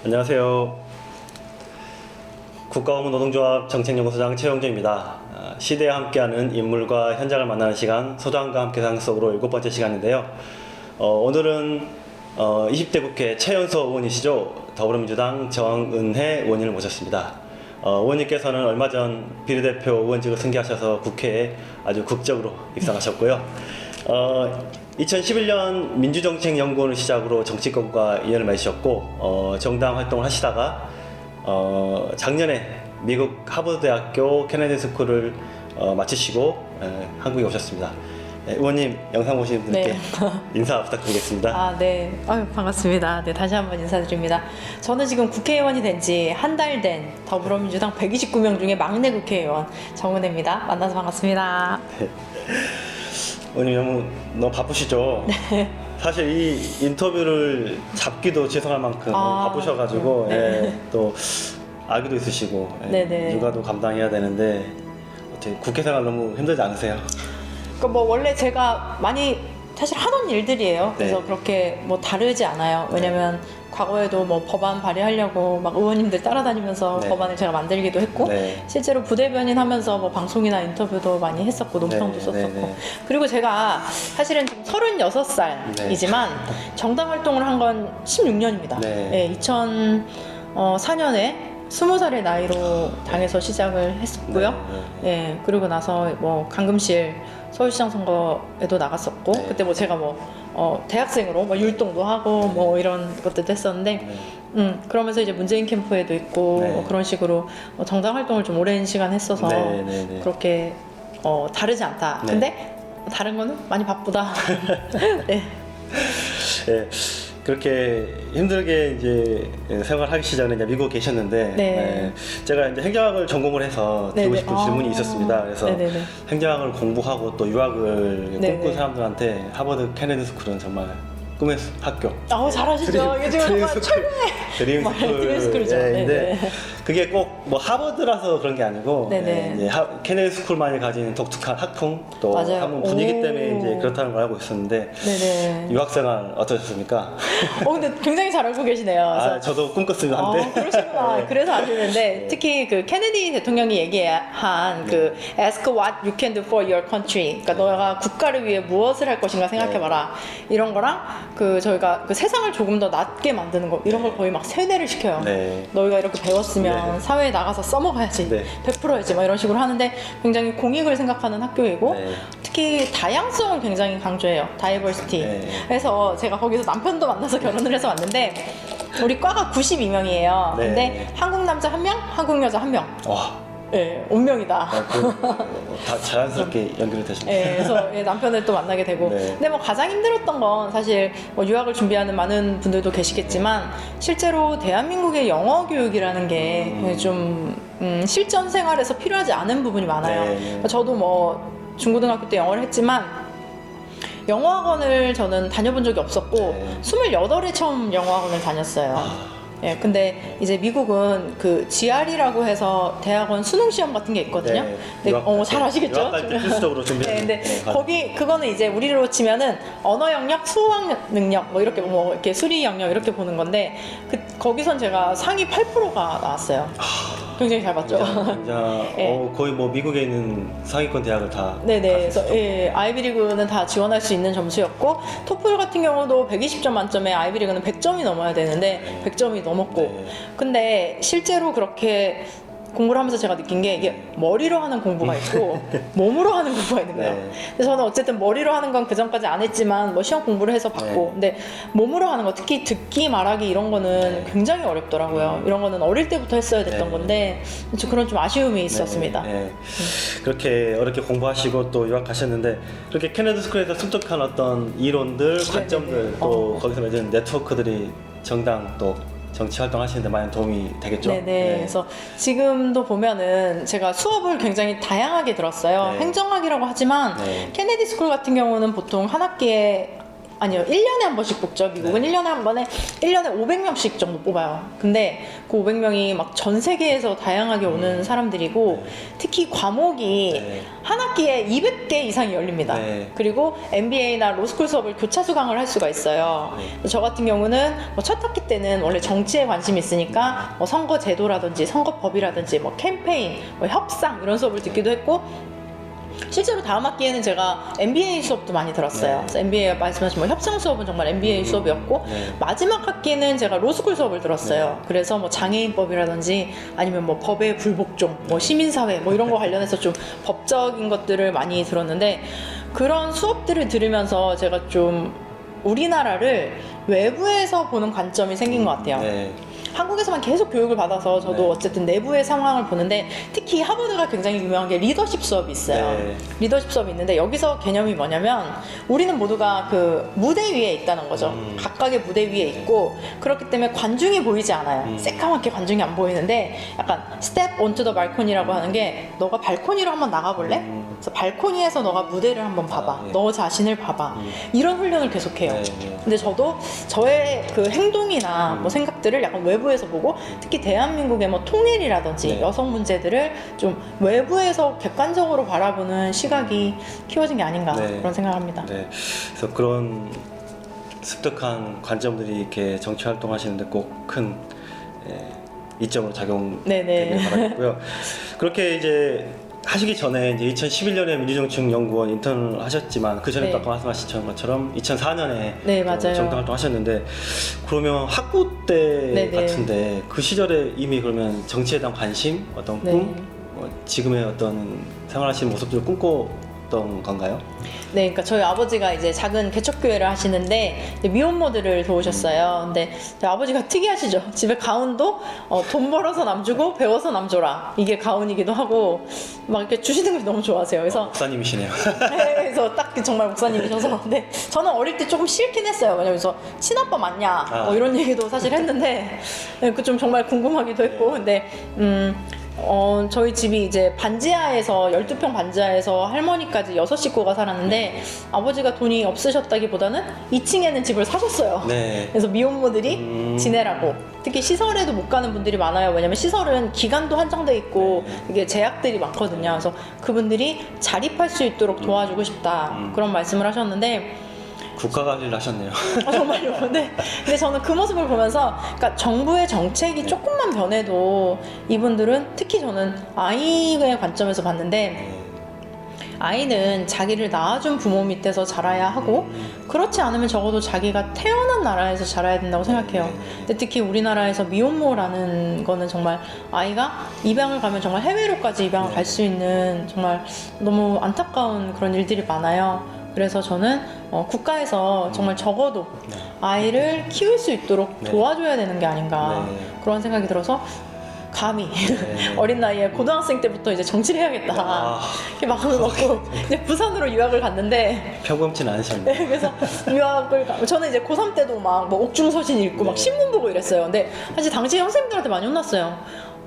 안녕하세요. 국가업무노동조합 정책연구소장 최영주입니다. 시대와 함께하는 인물과 현장을 만나는 시간, 소장과 함께 상 속으로 7번째 시간인데요. 오늘은 20대 국회 최연소 의원이시죠. 더불어민주당 정은혜 의원님을 모셨습니다. 의원님께서는 얼마 전 비례대표 의원직을 승계하셔서 국회에 아주 극적으로 입성하셨고요. 2011년 민주정책연구원을 시작으로 정치권과 인연을 맺으셨고 정당 활동을 하시다가 작년에 미국 하버드대학교 케네디 스쿨을 마치시고 한국에 오셨습니다. 의원님 영상 보시는 분께 인사 부탁드리겠습니다. 네. 반갑습니다. 네, 다시 한번 인사드립니다. 저는 지금 국회의원이 된 지 한 달 된 더불어민주당 129명 중에 막내 국회의원 정은혜입니다. 만나서 반갑습니다. 네. 의원님 너무 바쁘시죠? 네. 사실 이 인터뷰를 잡기도 죄송할 만큼 너무 바쁘셔가지고 또 아기도 있으시고 육아도 감당해야 되는데 어떻게 국회 생활 너무 힘들지 않으세요? 그러니까 원래 제가 많이 사실 하던 일들이에요. 그래서 그렇게 다르지 않아요. 왜냐면 과거에도 법안 발의하려고 막 의원님들 따라다니면서 법안을 제가 만들기도 했고 실제로 부대변인 하면서 방송이나 인터뷰도 많이 했었고 논평도 썼었고 그리고 제가 사실은 지금 36살이지만 정당 활동을 한 건 16년입니다. 2004년에 20살의 나이로 당에서 시작을 했었고요. 그리고 나서 강금실 서울시장 선거에도 나갔었고 그때 제가 대학생으로 율동도 하고 이런 것들도 했었는데 그러면서 이제 문재인 캠프에도 있고 그런 식으로 정당 활동을 좀 오랜 시간 했어서 그렇게 다르지 않다. 근데 다른 거는 많이 바쁘다. 그렇게 힘들게 이제 생활하기 시작에 이제 미국에 계셨는데 제가 이제 행정학을 전공을 해서 드리고 싶은 질문이 있었습니다. 그래서 행정학을 공부하고 또 유학을 꿈꾼 사람들한테 하버드 케네디 스쿨은 정말 꿈의 학교. 잘하시죠. 이게 지금 정말 최고의 드림 스쿨이죠. 근데 그게 꼭 하버드라서 그런 게 아니고 이제 케네디 스쿨만이 가진 독특한 학풍 또 학문 분위기 때문에 이제 그렇다는 걸 알고 있었는데 유학생활 어떠셨습니까? 근데 굉장히 잘 알고 계시네요. 저도 꿈꿨습니다 한때. 그러시구나. 그래서 아시는데 특히 그 케네디 대통령이 얘기한 그 Ask what you can do for your country. 그러니까 너가 국가를 위해 무엇을 할 것인가 생각해봐라. 이런 거랑 저희가 세상을 조금 더 낫게 만드는 거 이런 걸 거의 막 세뇌를 시켜요. 너희가 이렇게 배웠으면 사회에 나가서 써먹어야지, 베풀어야지 이런 식으로 하는데 굉장히 공익을 생각하는 학교이고 특히 다양성을 굉장히 강조해요. 다이버시티. 그래서 제가 거기서 남편도 만나서 결혼을 해서 왔는데 우리 과가 92명이에요. 근데 한국 남자 1명, 한국 여자 1명. 운명이다. 다 자연스럽게 연결이 되셨네요. 그래서 남편을 또 만나게 되고. 근데 가장 힘들었던 건 사실 유학을 준비하는 많은 분들도 계시겠지만 실제로 대한민국의 영어 교육이라는 게 좀 실전 생활에서 필요하지 않은 부분이 많아요. 저도 중고등학교 때 영어를 했지만 영어학원을 저는 다녀본 적이 없었고 28에 처음 영어학원을 다녔어요. 근데 이제 미국은 그 GRE라고 해서 대학원 수능 시험 같은 게 있거든요. 잘 아시겠죠? 유학할 때 필수적으로 준비해요. 근데 그거는 이제 우리로 치면은 언어 영역, 수학 능력 이렇게 수리 영역 이렇게 보는 건데 거기선 제가 상위 8%가 나왔어요. 굉장히 잘 봤죠. 거의 미국에 있는 상위권 대학을 다. 그래서 아이비리그는 다 지원할 수 있는 점수였고 토플 같은 경우도 120점 만점에 아이비리그는 100점이 넘어야 되는데 100점이 넘었고 근데 실제로 그렇게 공부를 하면서 제가 느낀 게 이게 머리로 하는 공부가 있고 몸으로 하는 공부가 있는 거예요. 그래서 저는 어쨌든 머리로 하는 건 그전까지 안 했지만 시험 공부를 해서 봤고 근데 몸으로 하는 거 특히 듣기 말하기 이런 거는 굉장히 어렵더라고요. 이런 거는 어릴 때부터 했어야 됐던 건데 그런 좀 아쉬움이 있었습니다. 그렇게 어렵게 공부하시고 또 유학 가셨는데 그렇게 케네디 스쿨에서 습득한 어떤 이론들, 관점들 또 거기서 맺은 네트워크들이 정당 또 정치 활동하시는데 많이 도움이 되겠죠? 그래서 지금도 보면은 제가 수업을 굉장히 다양하게 들었어요. 행정학이라고 하지만 케네디 스쿨 같은 경우는 보통 한 학기에 아니요, 1년에 한 번씩 뽑죠. 미국은 1년에 한 번에 1년에 500명씩 정도 뽑아요. 근데 그 500명이 막 전 세계에서 다양하게 오는 사람들이고 특히 과목이 네. 한 학기에 200개 이상이 열립니다. 네. 그리고 MBA나 로스쿨 수업을 교차 수강을 할 수가 있어요. 저 같은 경우는 뭐 첫 학기 때는 원래 정치에 관심이 있으니까 뭐 선거 제도라든지 선거법이라든지 뭐 캠페인, 뭐 협상 이런 수업을 듣기도 했고 실제로 다음 학기에는 제가 MBA 수업도 많이 들었어요. 네. 그래서 MBA 말씀하신 뭐 협상 수업은 정말 MBA 수업이었고 네. 마지막 학기는 제가 로스쿨 수업을 들었어요. 네. 그래서 뭐 장애인법이라든지 아니면 뭐 법의 불복종, 뭐 시민사회 뭐 이런 거 관련해서 좀 법적인 것들을 많이 들었는데 그런 수업들을 들으면서 제가 좀 우리나라를 외부에서 보는 관점이 생긴 것 같아요. 네. 한국에서만 계속 교육을 받아서 저도 네. 어쨌든 내부의 상황을 보는데 특히 하버드가 굉장히 유명한 게 리더십 수업이 있어요. 네. 리더십 수업이 있는데 여기서 개념이 뭐냐면 우리는 모두가 그 무대 위에 있다는 거죠. 각각의 무대 위에 있고 그렇기 때문에 관중이 보이지 않아요. 새까맣게 관중이 안 보이는데 약간 스텝 온투 더 발코니라고 하는 게 너가 발코니로 한번 나가볼래? 그래서 발코니에서 너가 무대를 한번 봐봐. 아, 예. 너 자신을 봐봐. 이런 훈련을 계속해요. 네. 근데 저도 저의 그 행동이나 뭐 생각들을 약간 외부에서 보고 특히 대한민국의 뭐 통일이라든지 네. 여성 문제들을 좀 외부에서 객관적으로 바라보는 시각이 키워진 게 아닌가 네. 그런 생각합니다. 네. 그래서 그런 습득한 관점들이 이렇게 정치 활동하시는데 꼭 큰 이점으로 작용되길 바라겠고요. 그렇게 이제 하시기 전에 이제 2011년에 민주정책 연구원 인턴을 하셨지만 그 전에 네. 또 아까 말씀하신 것처럼 2004년에 네, 맞아요. 정당 활동 하셨는데 그러면 학부 때 네, 네. 같은데 그 시절에 이미 그러면 정치에 대한 관심, 어떤 네. 꿈, 지금의 어떤 생활하시는 모습들을 꿈꿨던 건가요? 네, 그러니까 저희 아버지가 이제 작은 개척교회를 하시는데 이제 미혼모들을 도우셨어요. 근데 저희 아버지가 특이하시죠. 집에 가운도 돈 벌어서 남 주고 배워서 남 줘라. 이게 가운이기도 하고 막 이렇게 주시는 걸 너무 좋아하세요. 그래서 목사님이시네요. 네, 그래서 딱 정말 목사님이셔서 근데 저는 어릴 때 조금 싫긴 했어요. 왜냐면 그래서 친아빠 맞냐 뭐 이런 얘기도 사실 했는데 그 좀 정말 궁금하기도 했고 근데 저희 집이 이제 반지하에서 12평 반지하에서 할머니까지 6식구가 살았는데 아버지가 돈이 없으셨다기보다는 2층에는 집을 사셨어요. 네. 그래서 미혼모들이 지내라고 특히 시설에도 못 가는 분들이 많아요. 왜냐면 시설은 기간도 한정돼 있고 이게 제약들이 많거든요. 그래서 그분들이 자립할 수 있도록 도와주고 싶다 그런 말씀을 하셨는데 국가 관리를 하셨네요. 정말요. 근데 저는 그 모습을 보면서 그러니까 정부의 정책이 조금만 변해도 이분들은 특히 저는 아이의 관점에서 봤는데 아이는 자기를 낳아준 부모 밑에서 자라야 하고 그렇지 않으면 적어도 자기가 태어난 나라에서 자라야 된다고 생각해요. 근데 특히 우리나라에서 미혼모라는 거는 정말 아이가 입양을 가면 정말 해외로까지 입양을 갈 수 있는 정말 너무 안타까운 그런 일들이 많아요. 그래서 저는 국가에서 정말 적어도 아이를 키울 수 있도록 도와줘야 되는 게 아닌가 그런 생각이 들어서 감히 어린 나이에 고등학생 때부터 이제 정치를 해야겠다 이렇게 마음을 먹고 이제 부산으로 유학을 갔는데 평범치는 않으셨네요. 네, 그래서 저는 이제 고3 때도 막 뭐 옥중서신 읽고 막 신문 보고 이랬어요. 근데 사실 당시에 선생님들한테 많이 혼났어요.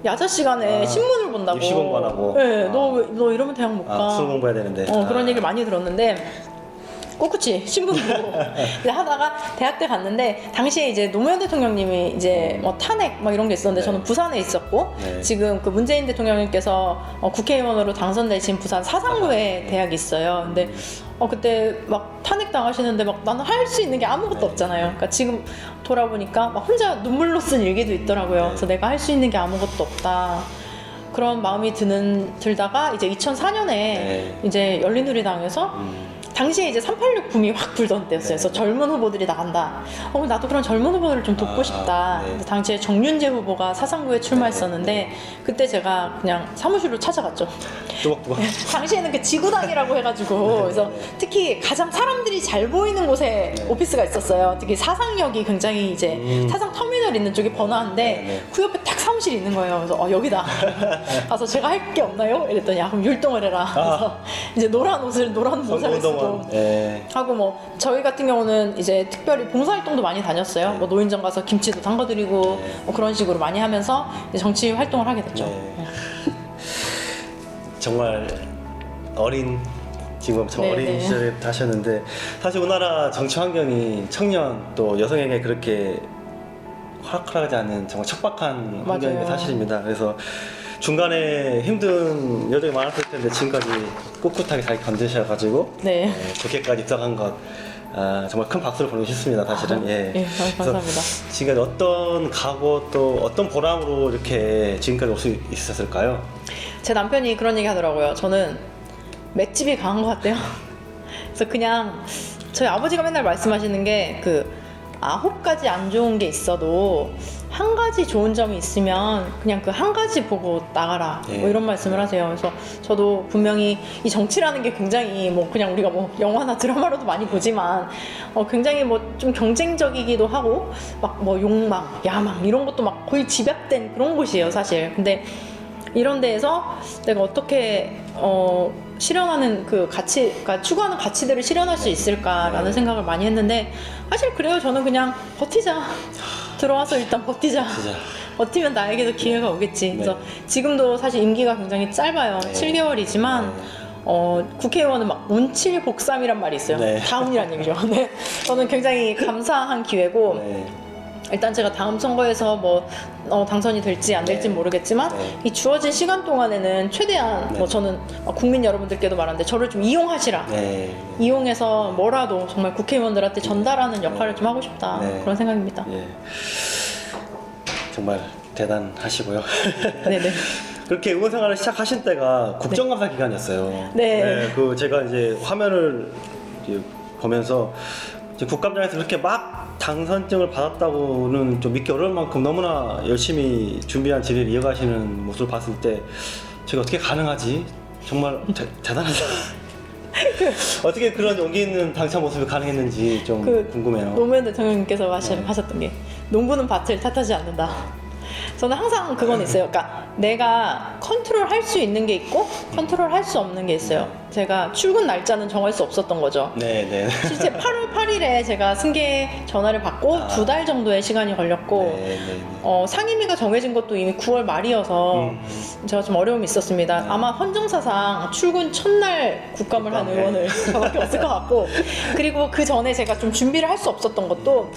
야자 시간에 신문을 본다고. 입시 공부 안 하고. 네, 너 이러면 대학 못 가. 술 공부해야 되는데. 그런 얘기를 많이 들었는데 꿋꿋이 신문 보고 이제 하다가 대학 때 갔는데 당시에 이제 노무현 대통령님이 이제 뭐 탄핵 막 이런 게 있었는데 저는 부산에 있었고 지금 그 문재인 대통령님께서 국회의원으로 당선되신 부산 사상구에 대학이 있어요. 근데 그때 막 탄핵 당하시는데 막 나는 할 수 있는 게 아무것도 없잖아요. 그러니까 지금 돌아보니까 막 혼자 눈물로 쓴 일기도 있더라고요. 그래서 내가 할 수 있는 게 아무것도 없다. 그런 마음이 들다가 이제 2004년에 이제 열린우리당에서 당시에 이제 386 붐이 확 불던 때였어요. 그래서 젊은 후보들이 나간다. 나도 그런 젊은 후보들을 좀 돕고 싶다. 그래서 당시에 정윤재 후보가 사상구에 출마했었는데 그때 제가 그냥 사무실로 찾아갔죠. 뚜벅뚜벅. 당시에는 그 지구당이라고 해가지고 그래서 특히 가장 사람들이 잘 보이는 곳에 오피스가 있었어요. 특히 사상역이 굉장히 이제 사상 터미널 있는 쪽이 번화한데 그 옆에 딱 사무실이 있는 거예요. 그래서 여기다 가서 제가 할 게 없나요? 이랬더니 그럼 율동을 해라. 그래서 이제 노란 모자를 쓰고 하고 뭐 저희 같은 경우는 이제 특별히 봉사활동도 많이 다녔어요. 뭐 노인정 가서 김치도 담궈드리고 뭐 그런 식으로 많이 하면서 이제 정치 활동을 하게 됐죠. 정말 어린 지금 저 네, 어린 네. 시절에 하셨는데 사실 우리나라 정치 환경이 청년 또 여성에게 그렇게 허락하지 않은 정말 척박한 환경인 게 맞아요. 사실입니다. 그래서 중간에 힘든 여정이 많았을 텐데 지금까지 꿋꿋하게 잘 견디셔가지고 네. 국회까지 입성한 것 정말 큰 박수를 보내고 싶습니다. 사실은 예. 예, 감사합니다. 그래서 지금까지 어떤 각오 또 어떤 보람으로 이렇게 지금까지 올 수 있었을까요? 제 남편이 그런 얘기 하더라고요. 저는 맷집이 강한 것 같대요. 그래서 그냥 저희 아버지가 맨날 말씀하시는 게 그 9가지 안 좋은 게 있어도 한 가지 좋은 점이 있으면 그냥 그 한 가지 보고 나가라. 예. 뭐 이런 말씀을 하세요. 그래서 저도 분명히 이 정치라는 게 굉장히 뭐 그냥 우리가 뭐 영화나 드라마로도 많이 보지만 굉장히 뭐 좀 경쟁적이기도 하고 막 뭐 욕망, 야망 이런 것도 막 거의 집약된 그런 곳이에요, 사실. 근데 이런 데에서 내가 어떻게 실현하는 그 가치, 그러니까 추구하는 가치들을 실현할 수 있을까라는 생각을 많이 했는데 사실 그래요. 저는 그냥 버티자. 들어와서 일단 버티자. 진짜 버티면 나에게도 기회가 오겠지. 그래서 지금도 사실 임기가 굉장히 짧아요. 네. 7개월이지만 국회의원은 막 운칠복삼이란 말이 있어요. 네. 다운이란 얘기죠. 네. 저는 굉장히 감사한 기회고 네. 일단 제가 다음 선거에서 뭐 당선이 될지 안 될지 네. 모르겠지만 네. 이 주어진 시간 동안에는 최대한 네. 뭐 저는 국민 여러분들께도 말하는데 저를 좀 이용하시라. 네. 이용해서 뭐라도 정말 국회의원들한테 전달하는 역할을 좀 하고 싶다. 네. 그런 생각입니다. 예. 정말 대단하시고요. 네네. 그렇게 의원 생활을 시작하신 때가 국정감사 기간이었어요. 네. 그 제가 이제 화면을 이제 보면서 이제 국감장에서 그렇게 막 당선증을 받았다고는 좀 믿기 어려울 만큼 너무나 열심히 준비한 질의를 이어가시는 모습을 봤을 때 제가 어떻게 가능하지? 정말 대단하다. 어떻게 그런 용기 있는 당찬 모습이 가능했는지 좀 궁금해요. 노무현 대통령님께서 하셨던 게 농부는 밭을 탓하지 않는다. 저는 항상 그건 있어요. 그러니까 내가 컨트롤할 수 있는 게 있고 컨트롤할 수 없는 게 있어요. 제가 출근 날짜는 정할 수 없었던 거죠. 네. 실제 8월 8일에 제가 승계 전화를 받고 2달 정도의 시간이 걸렸고 네. 상임위가 정해진 것도 이미 9월 말이어서 제가 좀 어려움이 있었습니다. 아마 헌정사상 출근 첫날 국감을 한 의원을 저밖에 없을 것 같고 그리고 그 전에 제가 좀 준비를 할 수 없었던 것도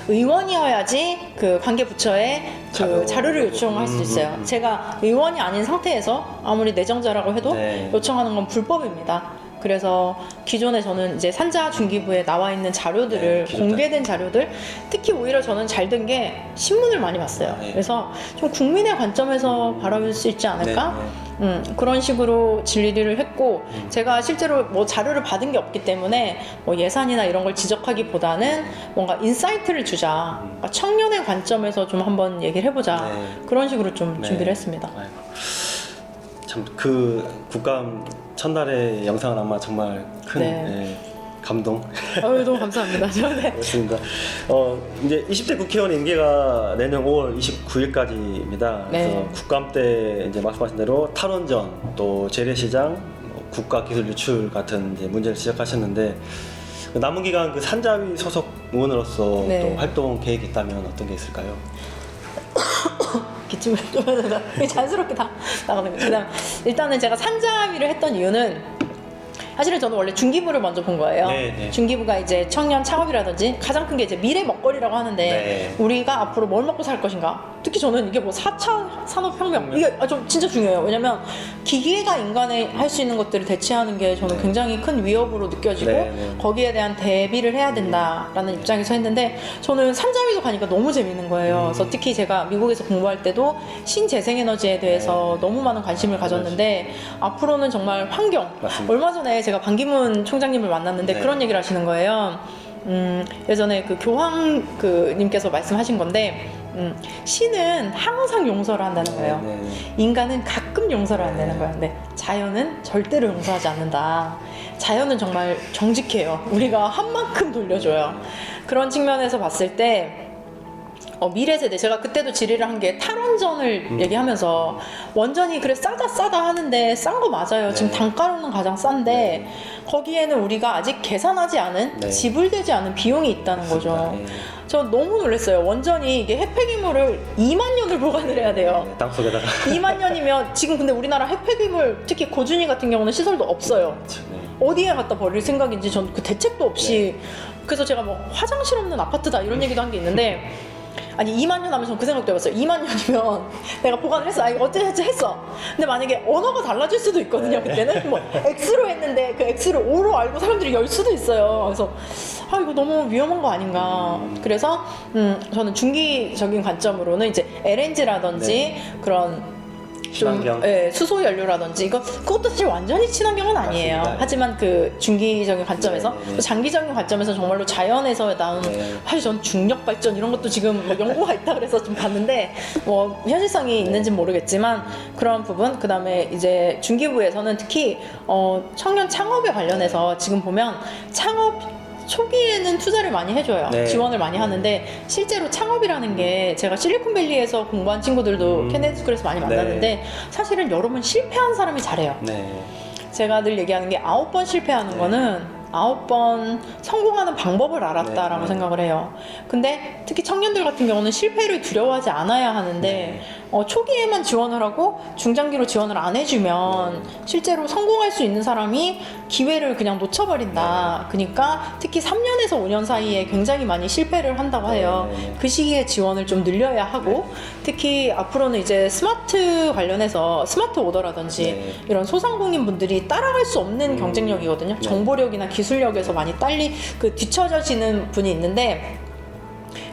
의원이어야지 그 관계 부처에 그 자료를 요청할 수 있어요. 제가 의원이 아닌 상태에서 아무리 내정자라고 해도 네. 요청하는 건 불법입니다. 그래서 기존에 저는 이제 산자 중기부에 나와 있는 자료들을 기존 공개된 자료들 특히 오히려 저는 잘 된 게 신문을 많이 봤어요. 네. 그래서 좀 국민의 관점에서 바라볼 수 있지 않을까? 그런 식으로 질의를 했고 제가 실제로 뭐 자료를 받은 게 없기 때문에 뭐 예산이나 이런 걸 지적하기보다는 뭔가 인사이트를 주자. 그러니까 청년의 관점에서 좀 한번 얘기를 해보자. 네. 그런 식으로 좀 네. 준비를 했습니다. 참 그 국감 첫날의 영상은 아마 정말 큰 네. 감동. 너무 감사합니다. 네. 그렇습니다. 이제 20대 국회의원 임기가 내년 5월 29일까지입니다. 그래서 네. 국감 때 이제 말씀하신 대로 탈원전, 또 재래시장, 국가기술 유출 같은 이제 문제를 지적하셨는데 그 남은 기간 그 산자위 소속 의원으로서 네. 또 활동 계획이 있다면 어떤 게 있을까요? 기침을 좀 해야 되나? 자연스럽게 다 나가는 거예요. 그다음 일단은 제가 산자위를 했던 이유는 사실은 저는 원래 중기부를 먼저 본 거예요. 네. 중기부가 이제 청년 창업이라든지 가장 큰 게 이제 미래 먹거리라고 하는데 네. 우리가 앞으로 뭘 먹고 살 것인가? 특히 저는 이게 뭐 4차 산업혁명 이게 좀 진짜 중요해요. 왜냐면 기계가 인간이 할 수 있는 것들을 대체하는 게 저는 굉장히 큰 위협으로 느껴지고 거기에 대한 대비를 해야 된다라는 입장에서 했는데 저는 산자위도 가니까 너무 재밌는 거예요. 그래서 특히 제가 미국에서 공부할 때도 신재생에너지에 대해서 너무 많은 관심을 가졌는데 앞으로는 정말 환경 맞습니다. 얼마 전에 제가 반기문 총장님을 만났는데 네. 그런 얘기를 하시는 거예요. 예전에 그 교황 님께서 말씀하신 건데 신은 항상 용서를 한다는 거예요. 인간은 가끔 용서를 안 되는 거예요. 근데 자연은 절대로 용서하지 않는다. 자연은 정말 정직해요. 우리가 한 만큼 돌려줘요. 그런 측면에서 봤을 때 미래 세대 제가 그때도 질의를 한 게 탈원전을 얘기하면서 원전이 그래 싸다 하는데 싼 거 맞아요. 지금 단가로는 가장 싼데 거기에는 우리가 아직 계산하지 않은 지불되지 않은 비용이 있다는 거죠. 저 너무 놀랐어요. 원전이 이게 핵폐기물을 2만 년을 보관을 해야 돼요. 땅속에다가 2만 년이면 지금 근데 우리나라 핵폐기물 특히 고준위 같은 경우는 시설도 없어요. 어디에 갖다 버릴 생각인지 전 그 대책도 없이 그래서 제가 뭐 화장실 없는 아파트다 이런 얘기도 한 게 있는데 아니 2만 년 하면 전 그 생각도 해봤어요. 2만 년이면 내가 보관을 했어. 아니 어찌됐지 했어. 근데 만약에 언어가 달라질 수도 있거든요. 그때는 뭐 X로 했는데 그 X를 O로 알고 사람들이 열 수도 있어요. 그래서 아 이거 너무 위험한 거 아닌가. 그래서 저는 중기적인 관점으로는 이제 LNG라든지 그런 친환경. 수소 연료라든지 그것도 사실 완전히 친환경은 아니에요. 맞습니다. 하지만 그 중기적인 관점에서 네. 또 장기적인 관점에서 정말로 자연에서 나온 사실 전 중력 발전 이런 것도 지금 뭐 연구가 있다 그래서 좀 봤는데 뭐 현실성이 있는지는 모르겠지만 그런 부분 그다음에 이제 중기부에서는 특히 청년 창업에 관련해서 지금 보면 창업 초기에는 투자를 많이 해줘요. 네. 지원을 많이 하는데 실제로 창업이라는 게 제가 실리콘밸리에서 공부한 친구들도 케네디 스쿨에서 많이 만났는데 사실은 여러 번 실패한 사람이 잘해요. 제가 늘 얘기하는 게 9번 실패하는 거는 9번 성공하는 방법을 알았다라고 생각을 해요. 근데 특히 청년들 같은 경우는 실패를 두려워하지 않아야 하는데 초기에만 지원을 하고 중장기로 지원을 안 해주면 실제로 성공할 수 있는 사람이 기회를 그냥 놓쳐버린다. 그러니까 특히 3년에서 5년 사이에 굉장히 많이 실패를 한다고 해요. 그 시기에 지원을 좀 늘려야 하고 특히 앞으로는 이제 스마트 관련해서 스마트 오더라든지 이런 소상공인 분들이 따라갈 수 없는 경쟁력이거든요. 정보력이나 기술력에서 많이 뒤처져지는 분이 있는데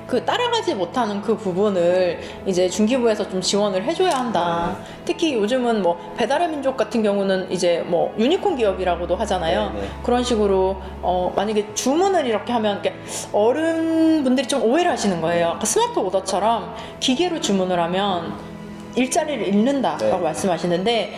그 따라가지 못하는 그 부분을 이제 중기부에서 좀 지원을 해줘야 한다. 특히 요즘은 뭐 배달의 민족 같은 경우는 이제 뭐 유니콘 기업이라고도 하잖아요. 그런 식으로 만약에 주문을 이렇게 하면 이렇게 어른분들이 좀 오해를 하시는 거예요. 스마트 오더처럼 기계로 주문을 하면 일자리를 잃는다라고 말씀하시는데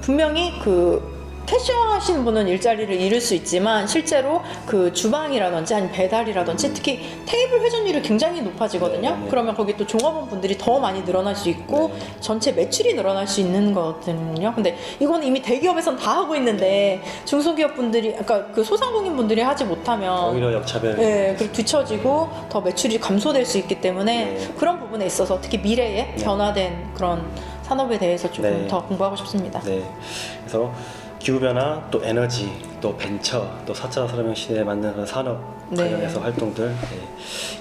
분명히 그 캐셔 하시는 분은 일자리를 잃을 수 있지만 실제로 그 주방이라든지 아니면 배달이라든지 특히 테이블 회전율이 굉장히 높아지거든요. 그러면 거기 또 종업원 분들이 더 많이 늘어날 수 있고 전체 매출이 늘어날 수 있는 거거든요. 근데 이건 이미 대기업에선 다 하고 있는데 중소기업 분들이 그러니까 그 소상공인 분들이 하지 못하면 오히려 역차별. 그리고 뒤처지고 더 매출이 감소될 수 있기 때문에 그런 부분에 있어서 특히 미래에 변화된 그런 산업에 대해서 조금 더 공부하고 싶습니다. 그래서 기후변화, 또 에너지, 또 벤처, 또 4차 산업혁명 시대에 맞는 그런 산업 관련해서 활동들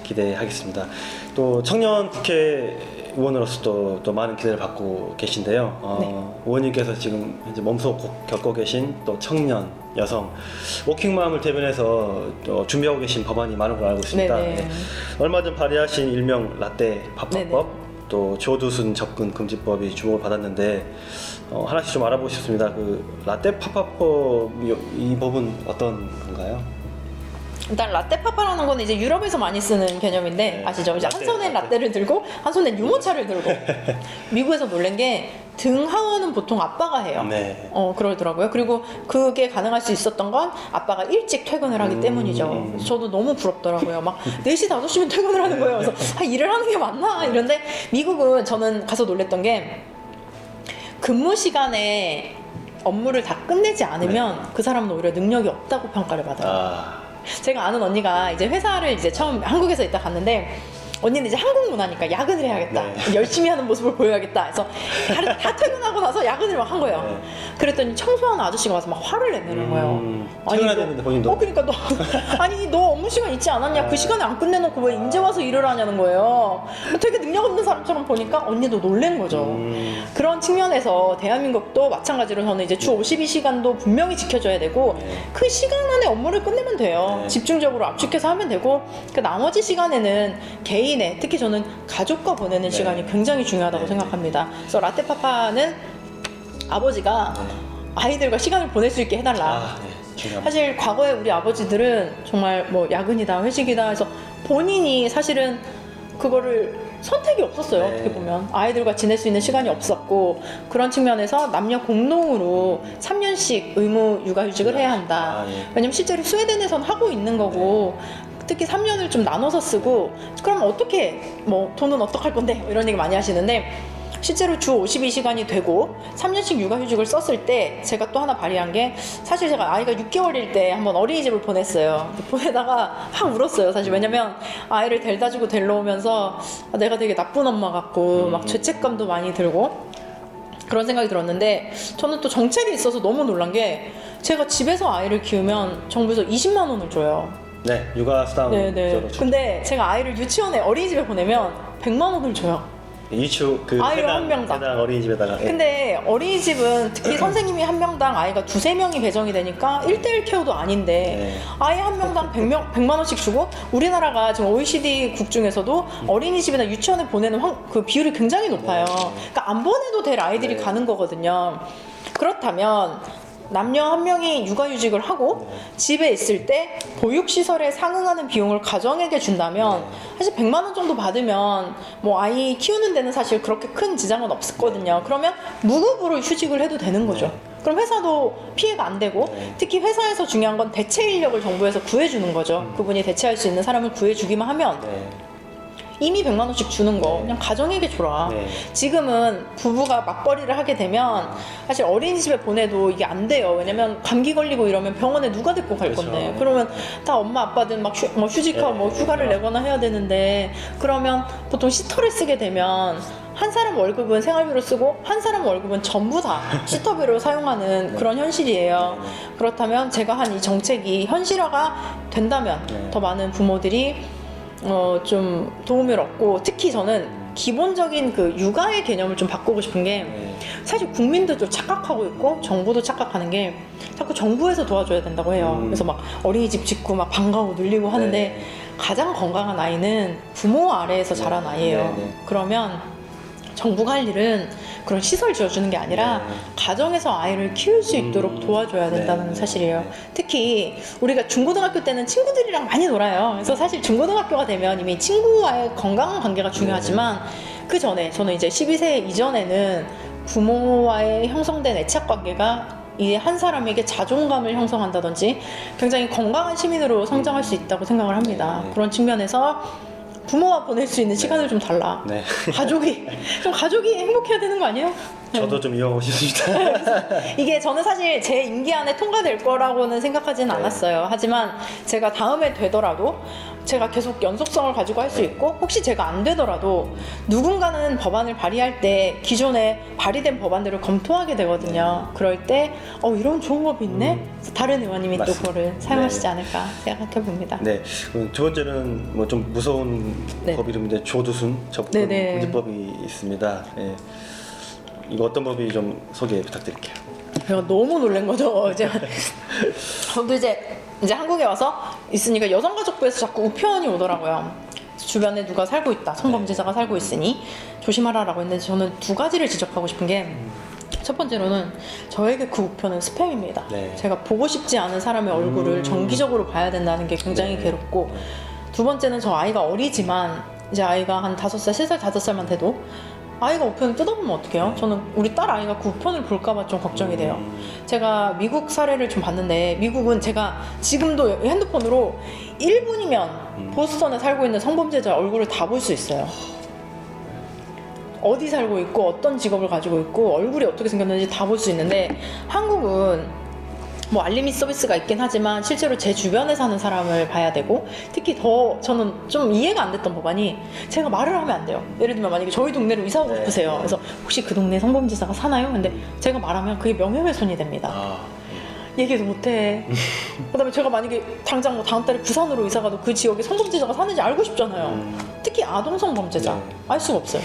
기대하겠습니다. 또 청년 국회의원으로서 또 많은 기대를 받고 계신데요. 의원님께서 지금 현재 몸소 겪고 계신 또 청년, 여성, 워킹맘을 대변해서 또 준비하고 계신 법안이 많은 걸 알고 있습니다. 얼마 전 발의하신 일명 라떼 파파법, 또 조두순 접근 금지법이 주목을 받았는데 하나씩 좀 알아보고 싶습니다. 그 라떼 파파법 이 법은 어떤 건가요? 일단 라떼파파라는 건 이제 유럽에서 많이 쓰는 개념인데 아시죠? 이제 한 손에 라떼를 들고 한 손에 유모차를 들고 미국에서 놀란 게 등하원은 보통 아빠가 해요. 그러더라고요. 그리고 그게 가능할 수 있었던 건 아빠가 일찍 퇴근을 하기 때문이죠. 저도 너무 부럽더라고요. 막 4시, 5시면 퇴근을 하는 거예요. 그래서 일을 하는 게 맞나? 이런데 미국은 저는 가서 놀랬던 게 근무 시간에 업무를 다 끝내지 않으면 그 사람은 오히려 능력이 없다고 평가를 받아요. 제가 아는 언니가 이제 회사를 이제 처음 한국에서 있다 갔는데 언니는 이제 한국 문화니까 야근을 해야겠다. 열심히 하는 모습을 보여야겠다. 그래서 다 퇴근하고 나서 야근을 막 한 거예요. 그랬더니 청소하는 아저씨가 와서 막 화를 내는 거예요. 퇴근해야 되는데 본인도. 그러니까 너 아니 너 업무 시간 있지 않았냐? 그 시간에 안 끝내놓고 왜 이제 와서 일을 하냐는 거예요. 되게 능력 없는 사람처럼 보니까 언니도 놀란 거죠. 그런 측면에서 대한민국도 마찬가지로 저는 이제 주 52시간도 분명히 지켜줘야 되고 그 시간 안에 업무를 끝내면 돼요. 집중적으로 압축해서 하면 되고 그 나머지 시간에는 개인의 특히 저는 가족과 보내는 시간이 굉장히 중요하다고 생각합니다. 그래서 라떼파파는 아버지가 아이들과 시간을 보낼 수 있게 해달라. 사실 과거에 우리 아버지들은 정말 뭐 야근이다 회식이다 해서 본인이 사실은 그거를 선택이 없었어요. 어떻게 보면 아이들과 지낼 수 있는 시간이 없었고 그런 측면에서 남녀 공동으로 3년씩 의무 육아휴직을 해야 한다. 왜냐면 실제로 스웨덴에선 하고 있는 거고 특히 3년을 좀 나눠서 쓰고 그럼 어떻게 뭐 돈은 어떡할 건데 이런 얘기 많이 하시는데 실제로 주 52시간이 되고 3년씩 육아휴직을 썼을 때 제가 또 하나 발의한 게 사실 제가 아이가 6개월일 때 한번 어린이집을 보냈어요. 보내다가 확 울었어요. 사실 왜냐면 아이를 데려다 주고 데려오면서 내가 되게 나쁜 엄마 같고 막 죄책감도 많이 들고 그런 생각이 들었는데 저는 또 정책이 있어서 너무 놀란 게 제가 집에서 아이를 키우면 정부에서 20만 원을 줘요. 네, 육아 수당. 네네. 근데 제가 아이를 유치원에 어린이집에 보내면 100만 원을 줘요. 유치원 그 아이를 한 명당. 해당 어린이집에다가. 예. 근데 어린이집은 특히 선생님이 한 명당 아이가 두세 명이 배정이 되니까 1대1 케어도 아닌데 네. 아이 한 명당 100만 원씩 주고 우리나라가 지금 OECD 국 중에서도 어린이집이나 유치원에 보내는 그 비율이 굉장히 높아요. 그러니까 안 보내도 될 아이들이 네. 가는 거거든요. 그렇다면 남녀 한 명이 육아휴직을 하고 집에 있을 때 보육시설에 상응하는 비용을 가정에게 준다면 사실 100만 원 정도 받으면 뭐 아이 키우는 데는 사실 그렇게 큰 지장은 없었거든요. 그러면 무급으로 휴직을 해도 되는 거죠. 그럼 회사도 피해가 안 되고 특히 회사에서 중요한 건 대체 인력을 정부에서 구해주는 거죠. 그분이 대체할 수 있는 사람을 구해주기만 하면 네. 이미 100만 원씩 주는 거 그냥 가정에게 줘라. 네. 지금은 부부가 맞벌이를 하게 되면 사실 어린이집에 보내도 이게 안 돼요. 왜냐면 감기 걸리고 이러면 병원에 누가 데리고 갈 그렇죠. 건데 그러면 다 엄마 아빠든 막 휴직하고 네. 뭐 휴가를 내거나 해야 되는데 그러면 보통 시터를 쓰게 되면 한 사람 월급은 생활비로 쓰고 한 사람 월급은 전부 다 시터비로 사용하는 그런 현실이에요. 그렇다면 제가 한 이 정책이 현실화가 된다면 더 많은 부모들이 좀 도움을 얻고 특히 저는 기본적인 그 육아의 개념을 좀 바꾸고 싶은 게 사실 국민들도 착각하고 있고 정부도 착각하는 게 자꾸 정부에서 도와줘야 된다고 해요. 그래서 막 어린이집 짓고 막 방과후 늘리고 하는데 네. 가장 건강한 아이는 부모 아래에서 자란 아이예요. 네. 그러면 정부가 할 일은 그런 시설 지어주는 게 아니라 가정에서 아이를 키울 수 있도록 도와줘야 된다는 네. 사실이에요. 특히 우리가 중고등학교 때는 친구들이랑 많이 놀아요. 그래서 사실 중고등학교가 되면 이미 친구와의 건강한 관계가 중요하지만 그 전에 저는 이제 12세 이전에는 부모와의 형성된 애착 관계가 이제 한 사람에게 자존감을 형성한다든지 굉장히 건강한 시민으로 성장할 수 있다고 생각을 합니다. 그런 측면에서 부모와 보낼 수 있는 시간을 좀 달라. 네. 가족이 행복해야 되는 거 아니에요? 저도 좀 이용하고 싶습니다. 이게 저는 사실 제 임기 안에 통과될 거라고는 생각하지는 않았어요. 하지만 제가 다음에 되더라도 제가 계속 연속성을 가지고 할 수 있고 혹시 제가 안 되더라도 누군가는 법안을 발의할 때 기존에 발의된 법안들을 검토하게 되거든요. 그럴 때 이런 좋은 법이 있네? 그래서 다른 의원님이 또 맞습니다. 그거를 사용하시지 않을까 생각해 봅니다. 네. 그럼 두 번째는 뭐 좀 무서운 네. 법 이름인데 조두순 접근 네네. 금지법이 있습니다. 예. 이거 어떤 법이 좀 소개 부탁드릴게요. 제가 너무 놀란 거죠. 저도 이제 한국에 와서 있으니까 여성가족부에서 자꾸 우편이 오더라고요. 주변에 누가 살고 있다, 성범죄자가 살고 있으니 조심하라라고 했는데 저는 두 가지를 지적하고 싶은 게 첫 번째로는 저에게 그 우편은 스팸입니다. 네. 제가 보고 싶지 않은 사람의 얼굴을 정기적으로 봐야 된다는 게 굉장히 괴롭고 두 번째는 저 아이가 어리지만 이제 아이가 한 5살, 3살, 5살만 돼도 아이가 우편을 뜯어보면 어떡해요? 저는 우리 딸 아이가 그 우편을 볼까봐 좀 걱정이 돼요. 제가 미국 사례를 좀 봤는데 미국은 제가 지금도 핸드폰으로 1분이면 보스턴에 살고 있는 성범죄자 얼굴을 다 볼 수 있어요. 어디 살고 있고 어떤 직업을 가지고 있고 얼굴이 어떻게 생겼는지 다 볼 수 있는데 한국은 뭐 알림이 서비스가 있긴 하지만 실제로 제 주변에 사는 사람을 봐야 되고 특히 더 저는 좀 이해가 안 됐던 법안이 제가 말을 하면 안 돼요. 예를 들면 만약에 저희 동네로 이사 오고 싶으세요. 그래서 혹시 그 동네에 성범죄자가 사나요? 근데 제가 말하면 그게 명예훼손이 됩니다. 얘기도 못해. 그다음에 제가 만약에 당장 뭐 다음 달에 부산으로 이사 가도 그 지역에 성범죄자가 사는지 알고 싶잖아요. 특히 아동 성범죄자 알 수가 없어요.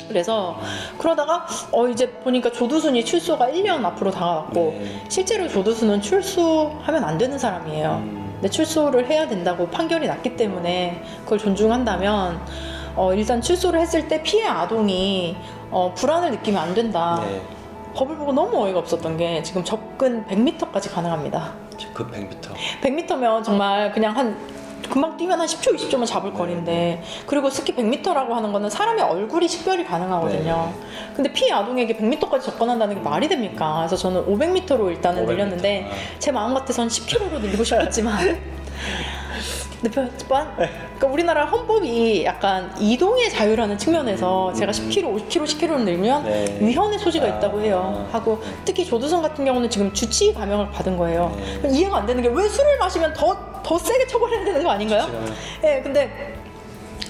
그래서 그러다가 이제 보니까 조두순이 출소가 1년 앞으로 다가왔고 실제로 조두순은 출소하면 안 되는 사람이에요. 근데 출소를 해야 된다고 판결이 났기 때문에 그걸 존중한다면 일단 출소를 했을 때 피해 아동이 불안을 느끼면 안 된다. 법을 보고 너무 어이가 없었던 게 지금 접근 100m까지 가능합니다. 그 100m. 100m면 정말 그냥 금방 뛰면 한 10초, 20초면 잡을 거리인데 그리고 특히 100m라고 하는 거는 사람의 얼굴이 식별이 가능하거든요. 근데 피해 아동에게 100m까지 접근한다는 게 말이 됩니까? 그래서 저는 500m로 일단은 500m. 늘렸는데 제 마음 같아서는 10km로 늘리고 싶었지만 근데 그러니까 우리나라 헌법이 약간 이동의 자유라는 측면에서 제가 10km, 50km, 10km로 늘면 위헌의 소지가 있다고 해요. 하고 특히 조두순 같은 경우는 지금 주치의 감형을 받은 거예요. 이해가 안 되는 게 왜 술을 마시면 더 세게 처벌해야 되는 거 아닌가요? 네, 근데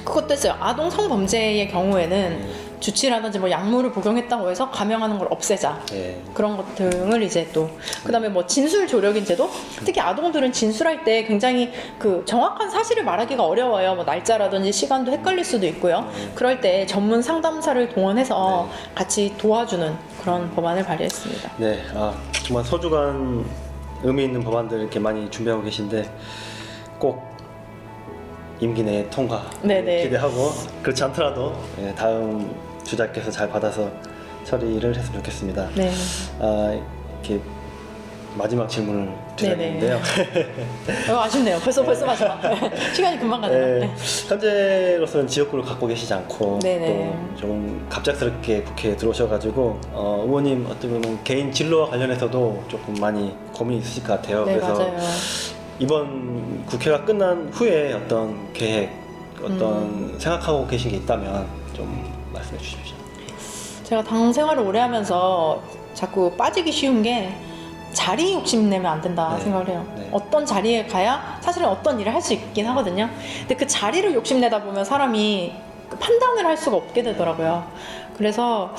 그것도 했어요. 아동 성범죄의 경우에는 주치라든지 뭐 약물을 복용했다고 해서 감염하는 걸 없애자. 예. 그런 것 등을 이제 또 그다음에 뭐 진술 조력인제도 특히 아동들은 진술할 때 굉장히 그 정확한 사실을 말하기가 어려워요. 뭐 날짜라든지 시간도 헷갈릴 수도 있고요. 그럴 때 전문 상담사를 동원해서 같이 도와주는 그런 법안을 발의했습니다. 네, 정말 소중한 의미 있는 법안들 이렇게 많이 준비하고 계신데 꼭 임기 내에 통과 네네. 기대하고 그렇지 않더라도 다음 주자께서 잘 받아서 처리를 했으면 좋겠습니다. 네. 이렇게 마지막 질문을 드려야겠는데요. 아쉽네요. 벌써 마지막. 시간이 금방 가네요. 네. 현재로서는 지역구를 갖고 계시지 않고 네네. 또 좀 갑작스럽게 국회에 들어오셔가지고 의원님 어떻게 보면 개인 진로와 관련해서도 조금 많이 고민이 있으실 것 같아요. 네, 그래서 맞아요. 이번 국회가 끝난 후에 어떤 계획, 어떤 생각하고 계신 게 있다면 좀 말씀해 주십시오. 제가 당 생활을 오래 하면서 자꾸 빠지기 쉬운 게 자리 욕심내면 안 된다 네. 생각을 해요. 네. 어떤 자리에 가야 사실은 어떤 일을 할 수 있긴 하거든요. 근데 그 자리를 욕심내다 보면 사람이 그 판단을 할 수가 없게 되더라고요. 그래서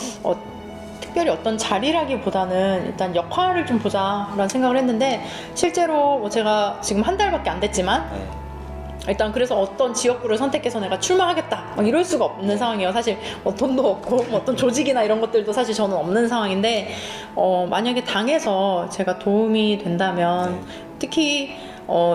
특별히 어떤 자리라기보다는 일단 역할을 좀 보자라는 생각을 했는데 실제로 뭐 제가 지금 한 달밖에 안 됐지만 네. 일단 그래서 어떤 지역구를 선택해서 내가 출마하겠다 막 이럴 수가 없는 상황이에요. 사실 돈도 없고 뭐 어떤 조직이나 이런 것들도 사실 저는 없는 상황인데 만약에 당에서 제가 도움이 된다면 특히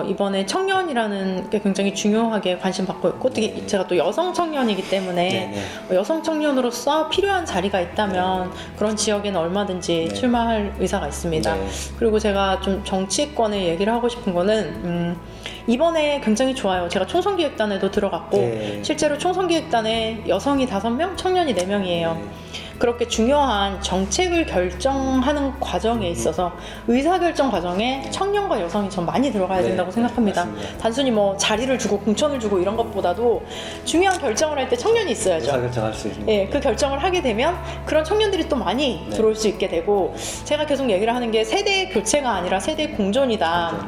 이번에 청년이라는 게 굉장히 중요하게 관심 받고 있고 특히 제가 또 여성 청년이기 때문에 여성 청년으로서 필요한 자리가 있다면 그런 지역에는 얼마든지 출마할 의사가 있습니다. 그리고 제가 좀 정치권의 얘기를 하고 싶은 거는 이번에 굉장히 좋아요. 제가 총선기획단에도 들어갔고 실제로 총선기획단에 여성이 5명, 청년이 4명이에요. 그렇게 중요한 정책을 결정하는 과정에 있어서 의사결정 과정에 청년과 여성이 좀 많이 들어가야 된다고 생각합니다. 맞습니다. 단순히 뭐 자리를 주고 공천을 주고 이런 것보다도 중요한 결정을 할 때 청년이 있어야죠. 의사결정할 수 있는. 예, 그 결정을 하게 되면 그런 청년들이 또 많이 들어올 수 있게 되고 제가 계속 얘기를 하는 게 세대 교체가 아니라 세대 공존이다.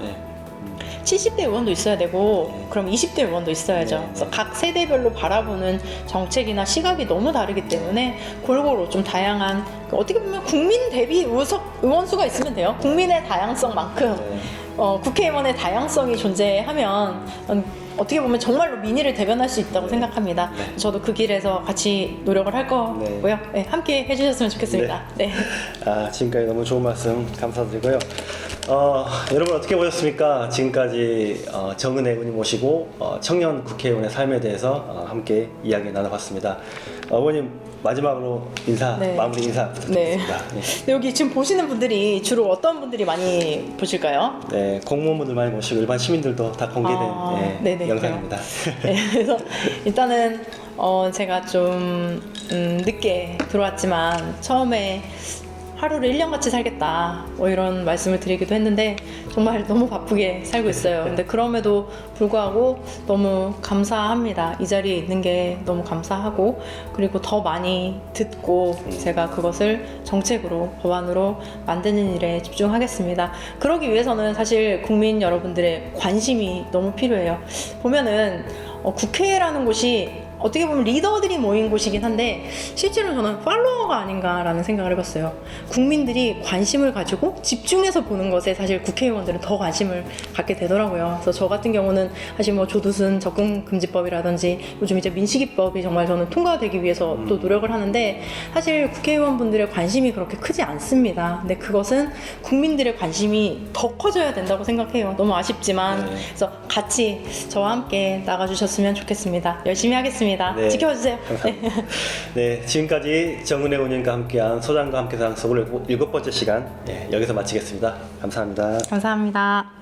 70대 의원도 있어야 되고 그럼 20대 의원도 있어야죠. 그래서 각 세대별로 바라보는 정책이나 시각이 너무 다르기 때문에 골고루 좀 다양한 어떻게 보면 국민 대비 의원 수가 있으면 돼요. 국민의 다양성만큼 국회의원의 다양성이 존재하면 어떻게 보면 정말로 민의를 대변할 수 있다고 생각합니다. 저도 그 길에서 같이 노력을 할 거고요. 네, 함께 해주셨으면 좋겠습니다. 네. 지금까지 너무 좋은 말씀 감사드리고요. 여러분 어떻게 보셨습니까? 지금까지 정은혜 의원님 모시고 청년 국회의원의 삶에 대해서 함께 이야기 나눠봤습니다. 의원님 마지막으로 마무리 인사 부탁드립니다. 네, 여기 지금 보시는 분들이 주로 어떤 분들이 많이 보실까요? 네, 공무원분들 많이 모시고 일반 시민들도 다 공개된 영상입니다. 네, 그래서 일단은 제가 좀 늦게 들어왔지만 처음에 하루를 1년같이 살겠다 뭐 이런 말씀을 드리기도 했는데 정말 너무 바쁘게 살고 있어요. 근데 그럼에도 불구하고 너무 감사합니다. 이 자리에 있는 게 너무 감사하고 그리고 더 많이 듣고 제가 그것을 정책으로 법안으로 만드는 일에 집중하겠습니다. 그러기 위해서는 사실 국민 여러분들의 관심이 너무 필요해요. 보면은 국회라는 곳이 어떻게 보면 리더들이 모인 곳이긴 한데 실제로 저는 팔로워가 아닌가라는 생각을 해봤어요. 국민들이 관심을 가지고 집중해서 보는 것에 사실 국회의원들은 더 관심을 갖게 되더라고요. 그래서 저 같은 경우는 사실 뭐 조두순 접근금지법이라든지 요즘 이제 민식이법이 정말 저는 통과되기 위해서 또 노력을 하는데 사실 국회의원분들의 관심이 그렇게 크지 않습니다. 근데 그것은 국민들의 관심이 더 커져야 된다고 생각해요. 너무 아쉽지만 그래서 같이 저와 함께 나가주셨으면 좋겠습니다. 열심히 하겠습니다. 네. 지켜주세요. 네, 지금까지 정은혜 의원님과 함께한 소장과 함께 상 서울 7번째 시간 여기서 마치겠습니다. 감사합니다. 감사합니다.